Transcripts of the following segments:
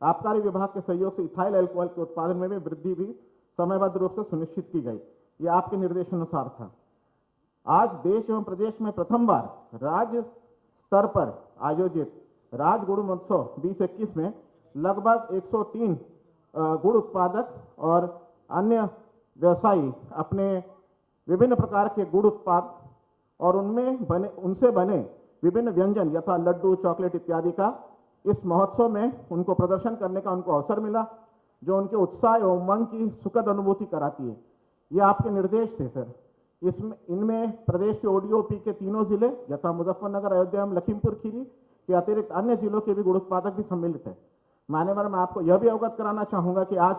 आबकारी विभाग के सहयोग से इथाइल अल्कोहल के उत्पादन में भी वृद्धि भी समयबद्ध रूप से सुनिश्चित की गई। ये आपके निर्देशानुसार था। आज देश एवं प्रदेश में प्रथम बार राज्य स्तर पर आयोजित राज्य गुड़ महोत्सव 2021 में लगभग 103 गुड़ उत्पादक और अन्य व्यवसायी अपने विभिन्न प्रकार के गुड़ उत्पाद और उनसे बने विभिन्न व्यंजन यथा लड्डू, चॉकलेट इत्यादि का इस महोत्सव में उनको प्रदर्शन करने का उनको अवसर मिला, जो उनके उत्साह एवं उमंग की सुखद अनुभूति कराती है। ये आपके निर्देश थे सर। इनमें प्रदेश के ओडीओपी के तीनों जिले यथा मुजफ्फरनगर, अयोध्या एवं लखीमपुर खीरी के अतिरिक्त अन्य जिलों के भी गुड़ उत्पादक भी सम्मिलित है। मान्यवर, मैं आपको यह भी अवगत कराना चाहूंगा कि आज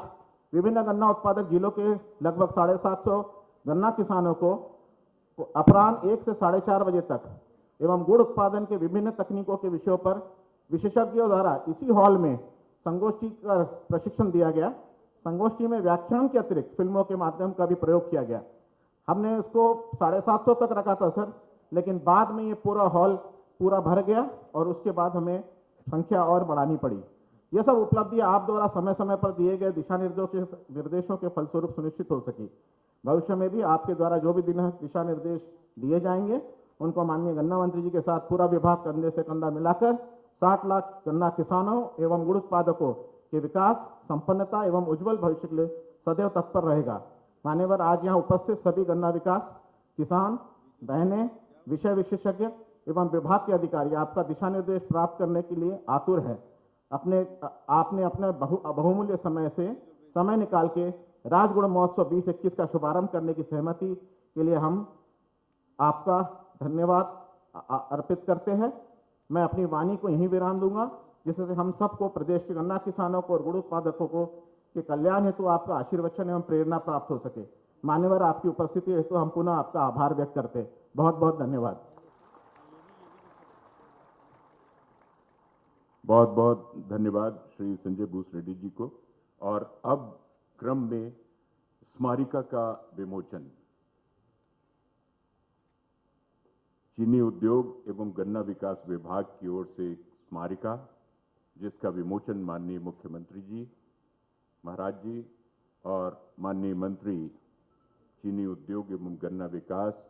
विभिन्न गन्ना उत्पादक जिलों के लगभग 750 गन्ना किसानों को अपराह्न 1 से 4:30 बजे तक एवं गुड़ उत्पादन के विभिन्न तकनीकों के विषयों पर विशेषज्ञों द्वारा इसी हॉल में संगोष्ठी का प्रशिक्षण दिया गया। संगोष्ठी में व्याख्यान के अतिरिक्त फिल्मों के माध्यम का भी प्रयोग किया गया। हमने उसको 750 तक रखा था सर, लेकिन बाद में ये पूरा हॉल पूरा भर गया और उसके बाद हमें संख्या और बढ़ानी पड़ी। यह सब उपलब्धियां आप द्वारा समय समय पर दिए गए दिशा निर्देशों के फलस्वरूप सुनिश्चित हो सकी। भविष्य में भी आपके द्वारा जो भी दिशा निर्देश दिए जाएंगे उनको माननीय गन्ना मंत्री जी के साथ पूरा विभाग कंधे से कंधा मिलाकर 60 लाख गन्ना किसानों एवं गुड़ उत्पादकों के विकास, संपन्नता एवं उज्जवल भविष्य के लिए सदैव तत्पर रहेगा। मान्यवर, आज यहाँ उपस्थित सभी गन्ना विकास किसान बहनें, विषय विशेषज्ञ एवं विभाग के अधिकारी आपका दिशा निर्देश प्राप्त करने के लिए आतुर है। आपने अपने बहुमूल्य समय से समय निकाल के राजगुड़ महोत्सव 2021 का शुभारंभ करने की सहमति के लिए हम आपका धन्यवाद अर्पित करते हैं। मैं अपनी वाणी को यहीं विराम दूंगा, जिससे हम सबको, प्रदेश के गन्ना किसानों को और गुड़ उत्पादकों को के कल्याण हेतु आपका आशीर्वचन एवं प्रेरणा प्राप्त हो सके। मान्यवर, आपकी उपस्थिति हेतु हम पुनः आपका आभार व्यक्त करते हैं। बहुत बहुत धन्यवाद। बहुत बहुत धन्यवाद श्री संजय भूसरेड्डी जी को। और अब क्रम में स्मारिका का विमोचन। चीनी उद्योग एवं गन्ना विकास विभाग की ओर से स्मारिका, जिसका विमोचन माननीय मुख्यमंत्री जी महाराज जी और माननीय मंत्री चीनी उद्योग एवं गन्ना विकास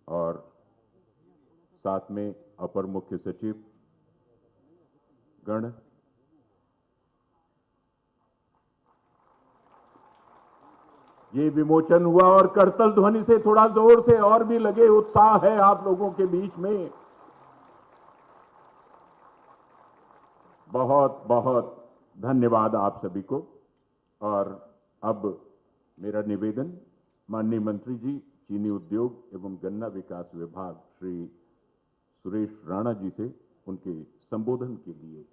और साथ में अपर मुख्य सचिव गण, ये विमोचन हुआ और करतल ध्वनि से थोड़ा जोर से और भी लगे, उत्साह है आप लोगों के बीच में। बहुत बहुत धन्यवाद आप सभी को। और अब मेरा निवेदन माननीय मंत्री जी चीनी उद्योग एवं गन्ना विकास विभाग श्री सुरेश राणा जी से उनके संबोधन के लिए।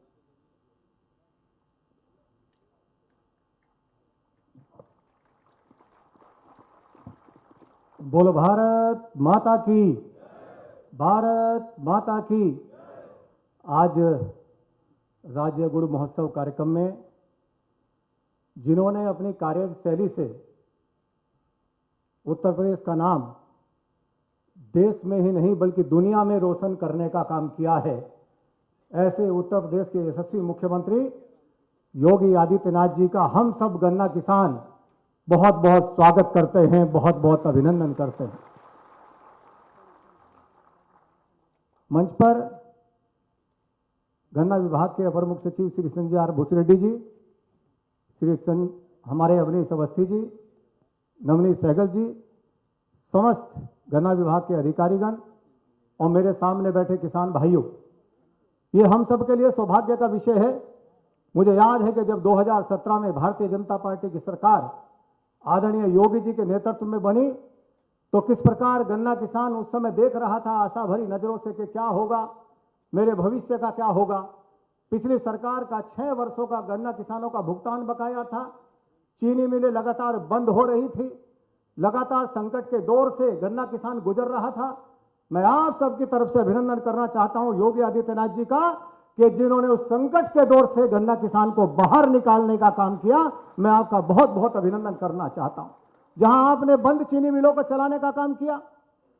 बोलो भारत माता की, भारत माता की। आज राज्य गुड़ महोत्सव कार्यक्रम में जिन्होंने अपनी कार्यशैली से उत्तर प्रदेश का नाम देश में ही नहीं बल्कि दुनिया में रोशन करने का काम किया है, ऐसे उत्तर प्रदेश के यशस्वी मुख्यमंत्री योगी आदित्यनाथ जी का हम सब गन्ना किसान बहुत बहुत स्वागत करते हैं, बहुत बहुत अभिनंदन करते हैं। मंच पर गन्ना विभाग के अपर मुख्य सचिव श्री संजय आर भूसरेड्डी जी, हमारे अवनीश अवस्थी जी, नवनीत सहगल जी, समस्त गन्ना विभाग के अधिकारीगण और मेरे सामने बैठे किसान भाइयों, ये हम सब के लिए सौभाग्य का विषय है। मुझे याद है कि जब 2017 में भारतीय जनता पार्टी की सरकार आदरणीय योगी जी के नेतृत्व में बनी तो किस प्रकार गन्ना किसान उस समय देख रहा था आशा भरी नजरों से कि क्या होगा, मेरे भविष्य का क्या होगा। पिछली सरकार का 6 वर्षों का गन्ना किसानों का भुगतान बकाया था, चीनी मिलें लगातार बंद हो रही थी, लगातार संकट के दौर से गन्ना किसान गुजर रहा था। मैं आप सबकी तरफ से अभिनंदन करना चाहता हूं योगी आदित्यनाथ जी का कि जिन्होंने उस संकट के दौर से गन्ना किसान को बाहर निकालने का काम किया। मैं आपका बहुत बहुत अभिनंदन करना चाहता हूं। जहां आपने बंद चीनी मिलों को चलाने का काम किया,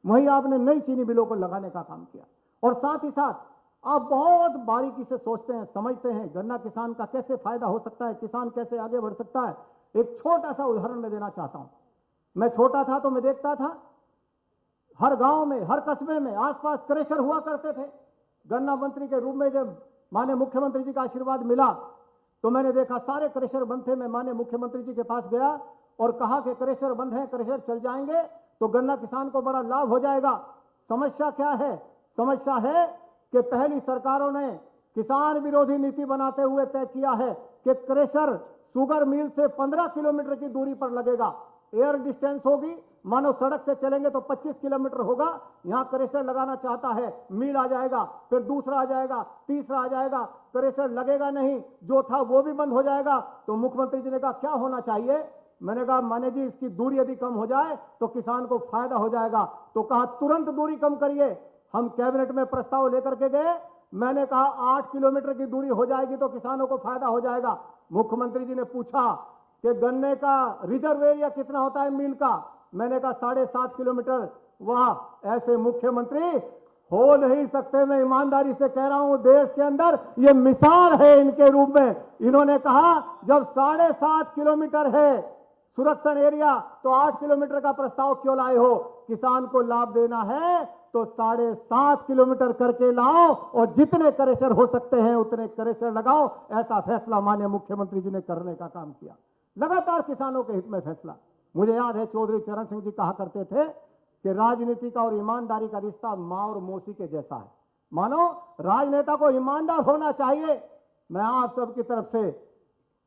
वहीं आपने नई चीनी मिलों को लगाने का काम किया और साथ ही साथ आप बहुत बारीकी से सोचते हैं, समझते हैं गन्ना किसान का कैसे फायदा हो सकता है, किसान कैसे आगे बढ़ सकता है। एक छोटा सा उदाहरण मैं देना चाहता हूं। मैं छोटा था तो मैं देखता था हर गांव में, हर कस्बे में आसपास क्रशर हुआ करते थे। गन्ना मंत्री के रूप में जब माननीय मुख्यमंत्री जी का आशीर्वाद मिला तो मैंने देखा सारे क्रशर बंद थे। मैं माननीय मुख्यमंत्री जी के पास गया और कहा कि क्रशर बंद है, क्रशर चल जाएंगे तो गन्ना किसान को बड़ा लाभ हो जाएगा। समस्या क्या है? समस्या है कि पहली सरकारों ने किसान विरोधी नीति बनाते हुए तय किया है कि क्रशर शुगर मिल से 15 किलोमीटर की दूरी पर लगेगा। एयर डिस्टेंस होगी, मानो सड़क से चलेंगे तो 25 किलोमीटर होगा। यहां क्रशर लगाना चाहता है, मिल आ जाएगा, फिर दूसरा आ जाएगा, तीसरा आ जाएगा, क्रशर लगेगा नहीं, जो था वो भी बंद हो जाएगा। तो मुख्यमंत्री जी ने कहा क्या होना चाहिए? मैंने कहा माने जी इसकी दूरी यदि कम हो जाए तो किसान को फायदा हो जाएगा। तो कहा तुरंत दूरी कम करिए। हम कैबिनेट में प्रस्ताव लेकर के गए। मैंने कहा 8 किलोमीटर की दूरी हो जाएगी तो किसानों को फायदा हो जाएगा। मुख्यमंत्री जी ने पूछा कि गन्ने का रिजर्व एरिया कितना होता है मिल का? मैंने कहा 7.5 किलोमीटर। वाह, ऐसे मुख्यमंत्री हो नहीं सकते। मैं ईमानदारी से कह रहा हूं, देश के अंदर ये मिसाल है इनके रूप में। इन्होंने कहा जब 7.5 किलोमीटर है सुरक्षण एरिया तो 8 किलोमीटर का प्रस्ताव क्यों लाए हो? किसान को लाभ देना है तो 7.5 किलोमीटर करके लाओ और जितने क्रशर हो सकते हैं उतने क्रशर लगाओ। ऐसा फैसला माननीय मुख्यमंत्री जी ने करने का काम किया। लगातार किसानों के हित में फैसला। मुझे याद है चौधरी चरण सिंह जी कहा करते थे कि राजनीति का और ईमानदारी का रिश्ता मां और मौसी के जैसा है। मानो राजनेता को ईमानदार होना चाहिए। मैं आप सबकी तरफ से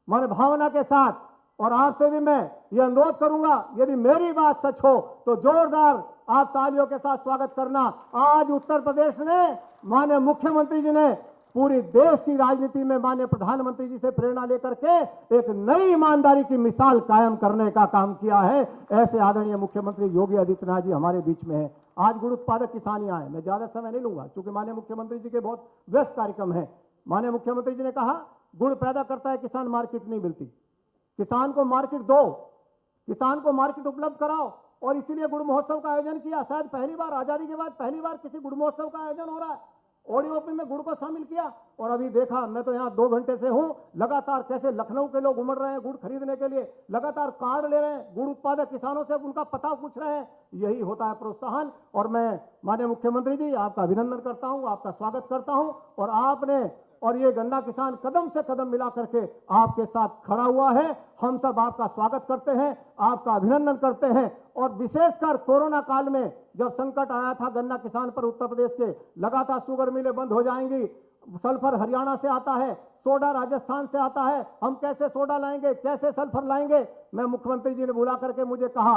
मन भावना के साथ और आपसे भी मैं ये अनुरोध करूंगा, यदि मेरी बात सच हो तो जोरदार आप तालियों के साथ स्वागत करना। आज उत्तर प्रदेश ने माननीय मुख्यमंत्री जी ने पूरी देश की राजनीति में माननीय प्रधानमंत्री जी से प्रेरणा लेकर के एक नई ईमानदारी की मिसाल कायम करने का काम किया है। ऐसे आदरणीय मुख्यमंत्री योगी आदित्यनाथ जी हमारे बीच में हैं। आज गुड़ उत्पादक किसान यहाँ है। मैं ज्यादा समय नहीं लूंगा क्योंकि माननीय मुख्यमंत्री जी के बहुत व्यस्त कार्यक्रम है। माननीय मुख्यमंत्री जी ने कहा गुड़ पैदा करता है किसान, मार्केट नहीं मिलती। किसान को मार्केट दो, किसान को मार्केट उपलब्ध कराओ। और इसीलिए गुड़ महोत्सव का आयोजन किया। शायद पहली बार, आजादी के बाद पहली बार किसी गुड़ महोत्सव का आयोजन हो रहा है। ओडीओपी में गुड़ को शामिल किया और अभी देखा, मैं तो यहाँ 2 घंटे से हूँ, लगातार कैसे लखनऊ के लोग उमड़ रहे हैं गुड़ खरीदने के लिए, लगातार कार्ड ले रहे हैं, गुड़ उत्पादक किसानों से उनका पता पूछ रहे हैं। यही होता है प्रोत्साहन। और मैं माननीय मुख्यमंत्री जी आपका अभिनंदन करता हूँ, आपका स्वागत करता हूँ। और आपने और ये गन्ना किसान कदम से कदम मिला करके आपके साथ खड़ा हुआ है। हम सब आपका स्वागत करते हैं, आपका अभिनंदन करते हैं। और विशेषकर कोरोना काल में जब संकट आया था गन्ना किसान पर उत्तर प्रदेश के, लगातार शुगर मिलें बंद हो जाएंगी, सल्फर हरियाणा से आता है, सोडा राजस्थान से आता है, हम कैसे सोडा लाएंगे, कैसे सल्फर लाएंगे? मैं मुख्यमंत्री जी ने बुला करके मुझे कहा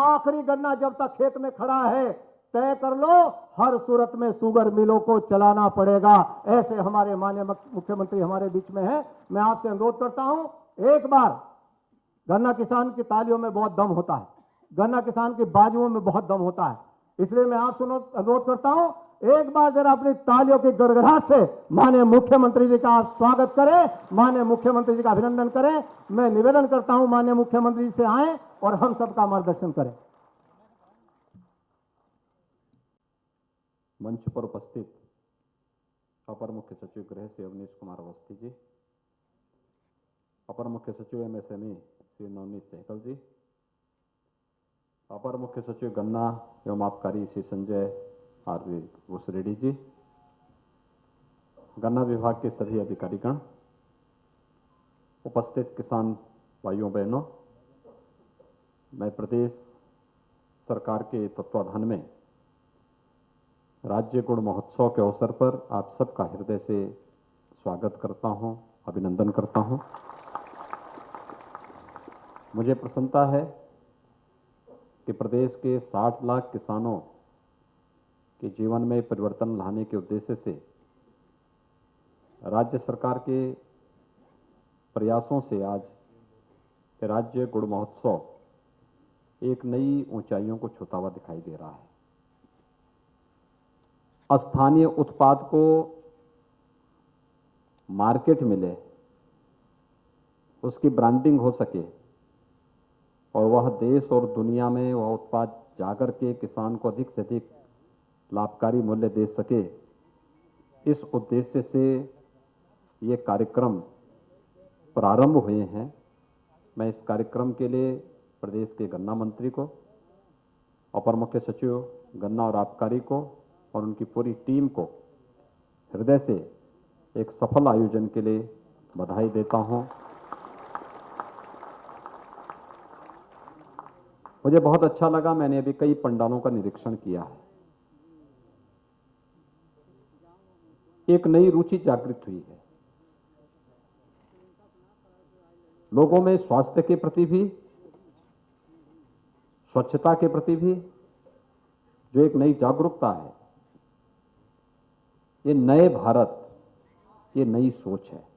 आखिरी गन्ना जब तक खेत में खड़ा है तय कर लो, हर सूरत में शुगर मिलों को चलाना पड़ेगा। ऐसे हमारे माननीय मुख्यमंत्री हमारे बीच में है। मैं आपसे अनुरोध करता हूं, एक बार गन्ना किसान की तालियों में बहुत दम होता है, गन्ना किसान की बाजुओं में बहुत दम होता है। इसलिए मैं आपसे अनुरोध करता हूं, एक बार जरा अपनी तालियों की गड़गड़ाहट से माननीय मुख्यमंत्री जी का आप स्वागत करें, माननीय मुख्यमंत्री जी का अभिनंदन करें। मैं निवेदन करता हूं माननीय मुख्यमंत्री जी से आए और हम सबका मार्गदर्शन करें। मंच पर उपस्थित अपर मुख्य सचिव गृह श्री अवनीश कुमार अवस्थी जी, अपर मुख्य सचिव एमएसएमई श्री नवनीत सहगल जी, अपर मुख्य सचिव गन्ना एवं आबकारी श्री संजय आरवी भूसरेड्डी जी, गन्ना विभाग के सभी अधिकारीगण, उपस्थित किसान भाइयों बहनों, मैं प्रदेश सरकार के तत्वाधान में राज्य गुड़ महोत्सव के अवसर पर आप सबका हृदय से स्वागत करता हूं, अभिनंदन करता हूं। मुझे प्रसन्नता है कि प्रदेश के 60 लाख किसानों के जीवन में परिवर्तन लाने के उद्देश्य से राज्य सरकार के प्रयासों से आज राज्य गुड़ महोत्सव एक नई ऊंचाइयों को छूता हुआ दिखाई दे रहा है। स्थानीय उत्पाद को मार्केट मिले, उसकी ब्रांडिंग हो सके और वह देश और दुनिया में वह उत्पाद जाकर के किसान को अधिक से अधिक लाभकारी मूल्य दे सके, इस उद्देश्य से ये कार्यक्रम प्रारंभ हुए हैं। मैं इस कार्यक्रम के लिए प्रदेश के गन्ना मंत्री को, अपर मुख्य सचिव गन्ना और आबकारी को और उनकी पूरी टीम को हृदय से एक सफल आयोजन के लिए बधाई देता हूं। मुझे बहुत अच्छा लगा, मैंने अभी कई पंडालों का निरीक्षण किया है। एक नई रुचि जागृत हुई है लोगों में, स्वास्थ्य के प्रति भी, स्वच्छता के प्रति भी जो एक नई जागरूकता है। ये नए भारत, ये नई सोच है।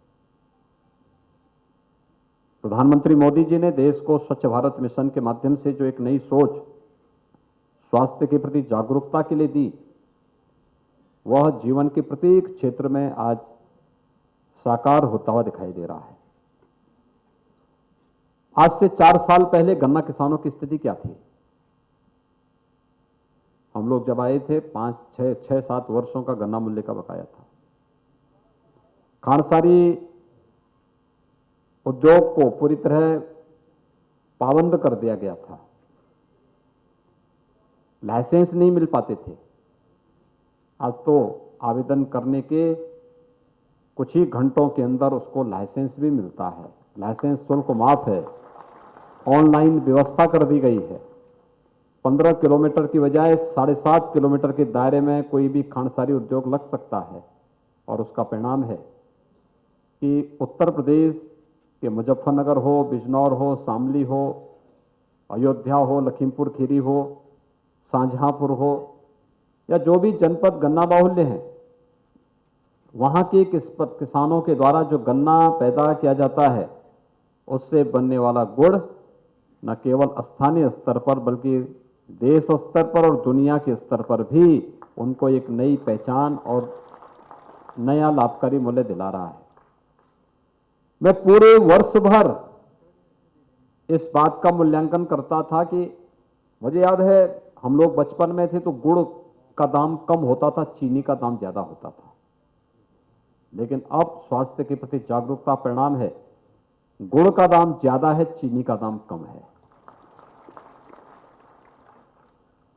प्रधानमंत्री मोदी जी ने देश को स्वच्छ भारत मिशन के माध्यम से जो एक नई सोच स्वास्थ्य के प्रति जागरूकता के लिए दी, वह जीवन के प्रत्येक क्षेत्र में आज साकार होता हुआ दिखाई दे रहा है। आज से 4 साल पहले गन्ना किसानों की स्थिति क्या थी? हम लोग जब आए थे 5-6-7 वर्षों का गन्ना मूल्य का बकाया था। खांडसारी उद्योग को पूरी तरह पाबंद कर दिया गया था, लाइसेंस नहीं मिल पाते थे। आज तो आवेदन करने के कुछ ही घंटों के अंदर उसको लाइसेंस भी मिलता है, लाइसेंस शुल्क माफ है, ऑनलाइन व्यवस्था कर दी गई है। 15 किलोमीटर की बजाय 7.5 किलोमीटर के दायरे में कोई भी खांडसारी उद्योग लग सकता है। और उसका परिणाम है कि उत्तर प्रदेश के मुजफ्फरनगर हो, बिजनौर हो, शामली हो, अयोध्या हो, लखीमपुर खीरी हो, शाहजहांपुर हो, या जो भी जनपद गन्ना बाहुल्य हैं, वहां के किसानों के द्वारा जो गन्ना पैदा किया जाता है, उससे बनने वाला गुड़ न केवल स्थानीय स्तर पर बल्कि देश स्तर पर और दुनिया के स्तर पर भी उनको एक नई पहचान और नया लाभकारी मूल्य दिला रहा है। मैं पूरे वर्ष भर इस बात का मूल्यांकन करता था कि मुझे याद है हम लोग बचपन में थे तो गुड़ का दाम कम होता था, चीनी का दाम ज्यादा होता था। लेकिन अब स्वास्थ्य के प्रति जागरूकता परिणाम है, गुड़ का दाम ज्यादा है, चीनी का दाम कम है।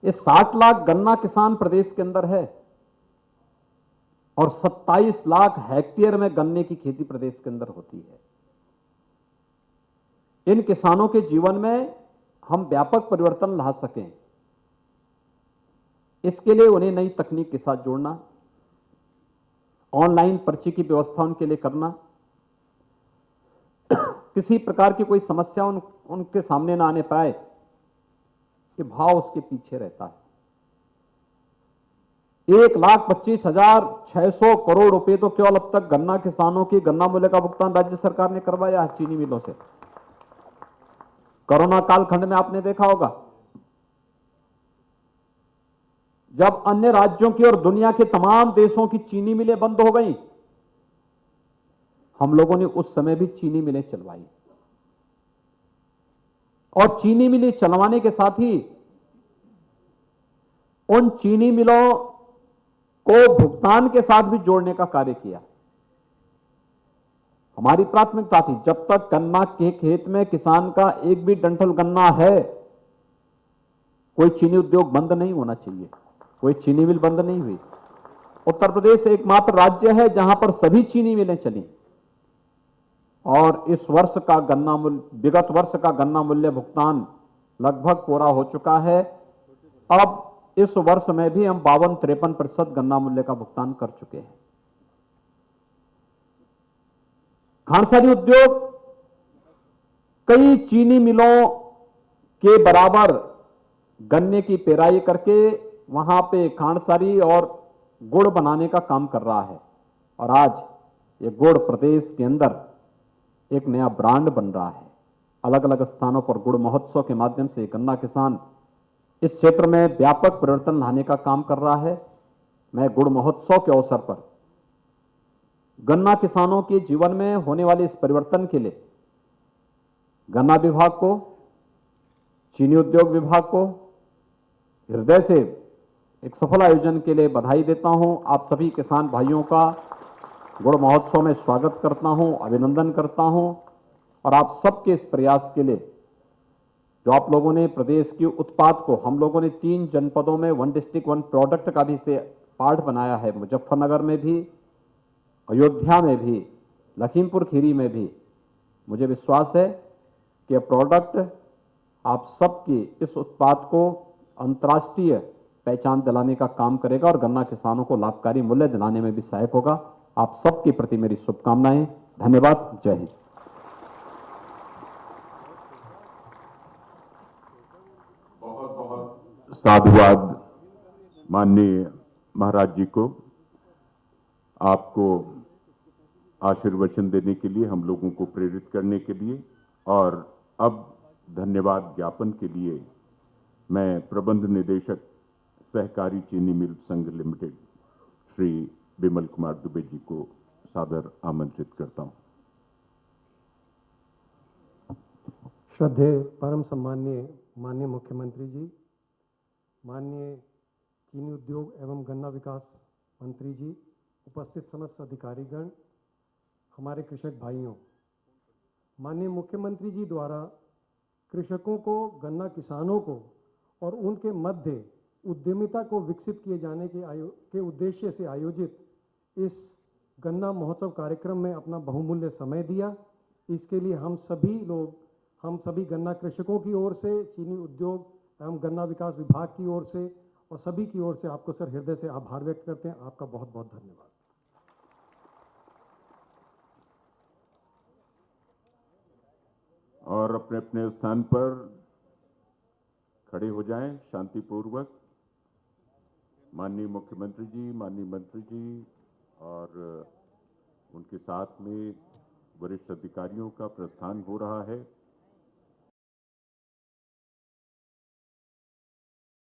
ये 60 लाख गन्ना किसान प्रदेश के अंदर है और 27 लाख हेक्टेयर में गन्ने की खेती प्रदेश के अंदर होती है। इन किसानों के जीवन में हम व्यापक परिवर्तन ला सकें, इसके लिए उन्हें नई तकनीक के साथ जोड़ना, ऑनलाइन पर्ची की व्यवस्था उनके लिए करना, किसी प्रकार की कोई समस्या उनके सामने ना आने पाए कि भाव उसके पीछे रहता है। 1,25,600 करोड़ रुपए तो केवल अब तक गन्ना किसानों की गन्ना मूल्य का भुगतान राज्य सरकार ने करवाया है चीनी मिलों से। कोरोना कालखंड में आपने देखा होगा, जब अन्य राज्यों की और दुनिया के तमाम देशों की चीनी मिलें बंद हो गई, हम लोगों ने उस समय भी चीनी मिलें चलवाई और चीनी मिलें चलवाने के साथ ही उन चीनी मिलों को भुगतान के साथ भी जोड़ने का कार्य किया। हमारी प्राथमिकता थी जब तक गन्ना के खेत में किसान का एक भी डंठल गन्ना है, कोई चीनी उद्योग बंद नहीं होना चाहिए, कोई चीनी मिल बंद नहीं हुई। उत्तर प्रदेश एकमात्र राज्य है जहां पर सभी चीनी मिलें चली और इस वर्ष का गन्ना मूल्य, विगत वर्ष का गन्ना मूल्य भुगतान लगभग पूरा हो चुका है। अब इस वर्ष में भी हम 52-53% गन्ना मूल्य का भुगतान कर चुके हैं। खांडसारी उद्योग कई चीनी मिलों के बराबर गन्ने की पेराई करके वहां पे खांडसारी और गुड़ बनाने का काम कर रहा है और आज ये गुड़ प्रदेश के अंदर एक नया ब्रांड बन रहा है। अलग अलग स्थानों पर गुड़ महोत्सव के माध्यम से गन्ना किसान इस क्षेत्र में व्यापक परिवर्तन लाने का काम कर रहा है। मैं गुड़ महोत्सव के अवसर पर गन्ना किसानों के जीवन में होने वाले इस परिवर्तन के लिए गन्ना विभाग को, चीनी उद्योग विभाग को हृदय से एक सफल आयोजन के लिए बधाई देता हूं। आप सभी किसान भाइयों का गुड़ महोत्सव में स्वागत करता हूं, अभिनंदन करता हूं और आप सबके इस प्रयास के लिए जो आप लोगों ने प्रदेश के उत्पाद को, हम लोगों ने 3 जनपदों में 1 डिस्ट्रिक्ट 1 प्रोडक्ट का भी से पाठ बनाया है, मुजफ्फरनगर में भी, अयोध्या में भी, लखीमपुर खीरी में भी। मुझे विश्वास है कि यह प्रोडक्ट आप सबकी इस उत्पाद को अंतर्राष्ट्रीय पहचान दिलाने का काम करेगा और गन्ना किसानों को लाभकारी मूल्य दिलाने में भी सहायक होगा। आप सबके प्रति मेरी शुभकामनाएं। धन्यवाद। जय हिंद। बहुत बहुत साधुवाद माननीय महाराज जी को, आपको आशीर्वचन देने के लिए, हम लोगों को प्रेरित करने के लिए। और अब धन्यवाद ज्ञापन के लिए मैं प्रबंध निदेशक सहकारी चीनी मिल संघ लिमिटेड श्री बिमल कुमार दुबे जी को सादर आमंत्रित करता हूं। श्रद्धेय परम सम्माननीय माननीय मुख्यमंत्री जी, माननीय चीनी उद्योग एवं गन्ना विकास मंत्री जी, उपस्थित समस्त अधिकारीगण, हमारे कृषक भाइयों, माननीय मुख्यमंत्री जी द्वारा कृषकों को, गन्ना किसानों को और उनके मध्य उद्यमिता को विकसित किए जाने के उद्देश्य से आयोजित इस गन्ना महोत्सव कार्यक्रम में अपना बहुमूल्य समय दिया। इसके लिए हम सभी गन्ना कृषकों की ओर से, चीनी उद्योग एवं गन्ना विकास विभाग की ओर से और सभी की ओर से आपको सर हृदय से आभार व्यक्त करते हैं। आपका बहुत बहुत धन्यवाद। और अपने अपने स्थान पर खड़े हो जाएं शांतिपूर्वक। माननीय मुख्यमंत्री जी, माननीय मंत्री जी और उनके साथ में वरिष्ठ अधिकारियों का प्रस्थान हो रहा है।